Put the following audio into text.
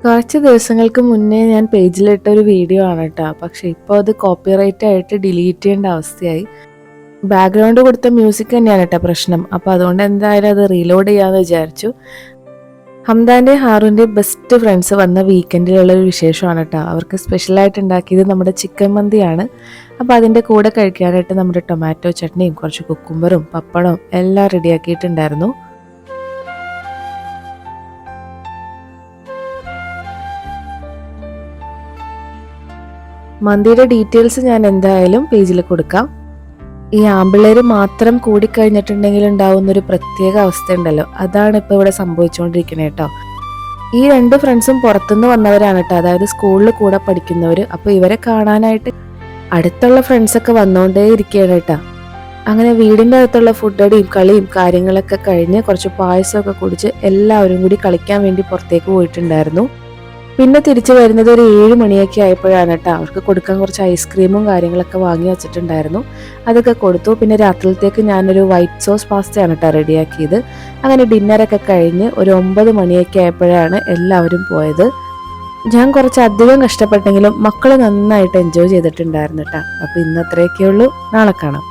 കുറച്ച് ദിവസങ്ങൾക്ക് മുന്നേ ഞാൻ പേജിലിട്ട ഒരു വീഡിയോ ആണ് കേട്ടോ. പക്ഷെ ഇപ്പോൾ അത് കോപ്പിറൈറ്റ് ആയിട്ട് ഡിലീറ്റ് ചെയ്യേണ്ട അവസ്ഥയായി. ബാക്ക്ഗ്രൗണ്ട് കൊടുത്ത മ്യൂസിക് തന്നെയാണ് കേട്ടോ പ്രശ്നം. അപ്പോൾ അതുകൊണ്ട് എന്തായാലും അത് റീലോഡ് ചെയ്യാമെന്ന് വിചാരിച്ചു. ഹംദാൻ്റെ ഹാറുൻ്റെ ബെസ്റ്റ് ഫ്രണ്ട്സ് വന്ന വീക്കെൻഡിലുള്ള ഒരു വിശേഷമാണ് കേട്ടോ. അവർക്ക് സ്പെഷ്യലായിട്ട് ഉണ്ടാക്കിയത് നമ്മുടെ ചിക്കൻ മന്തിയാണ്. അപ്പോൾ അതിൻ്റെ കൂടെ കഴിക്കാനായിട്ട് നമ്മുടെ ടൊമാറ്റോ ചട്നിയും കുറച്ച് കുക്കുംബറും പപ്പടവും എല്ലാം റെഡിയാക്കിയിട്ടുണ്ടായിരുന്നു. മന്തിയുടെ ഡീറ്റെയിൽസ് ഞാൻ എന്തായാലും പേജിൽ കൊടുക്കാം. ഈ ആമ്പിള്ളേർ മാത്രം കൂടിക്കഴിഞ്ഞിട്ടുണ്ടെങ്കിൽ ഉണ്ടാവുന്നൊരു പ്രത്യേക അവസ്ഥ ഉണ്ടല്ലോ, അതാണ് ഇപ്പോൾ ഇവിടെ സംഭവിച്ചുകൊണ്ടിരിക്കുന്നത് കേട്ടോ. ഈ രണ്ട് ഫ്രണ്ട്സും പുറത്തുനിന്ന് വന്നവരാണ് കേട്ടോ, അതായത് സ്കൂളിൽ കൂടെ പഠിക്കുന്നവർ. അപ്പോൾ ഇവരെ കാണാനായിട്ട് അടുത്തുള്ള ഫ്രണ്ട്സൊക്കെ വന്നുകൊണ്ടേ ഇരിക്കുകയാണ് കേട്ടോ. അങ്ങനെ വീടിൻ്റെ അകത്തുള്ള ഫുഡടിയും കളിയും കാര്യങ്ങളൊക്കെ കഴിഞ്ഞ് കുറച്ച് പായസമൊക്കെ കുടിച്ച് എല്ലാവരും കൂടി കളിക്കാൻ വേണ്ടി പുറത്തേക്ക് പോയിട്ടുണ്ടായിരുന്നു. പിന്നെ തിരിച്ചു വരുന്നത് ഒരു 7 മണിയൊക്കെ ആയപ്പോഴാണ് കേട്ടോ. അവർക്ക് കൊടുക്കാൻ കുറച്ച് ഐസ്ക്രീമും കാര്യങ്ങളൊക്കെ വാങ്ങി വെച്ചിട്ടുണ്ടായിരുന്നു, അതൊക്കെ കൊടുത്തു. പിന്നെ രാത്രിയിലത്തേക്ക് ഞാനൊരു വൈറ്റ് സോസ് പാസ്തയാണ് കേട്ടോ റെഡിയാക്കിയത്. അങ്ങനെ ഡിന്നറൊക്കെ കഴിഞ്ഞ് ഒരു 9 മണിയൊക്കെ ആയപ്പോഴാണ് എല്ലാവരും പോയത്. ഞാൻ കുറച്ച് അധികം കഷ്ടപ്പെട്ടെങ്കിലും മക്കൾ നന്നായിട്ട് എൻജോയ് ചെയ്തിട്ടുണ്ടായിരുന്നു കേട്ടോ. അപ്പോൾ ഇന്ന് അത്രയൊക്കെ ഉള്ളൂ. നാളെ കാണാം.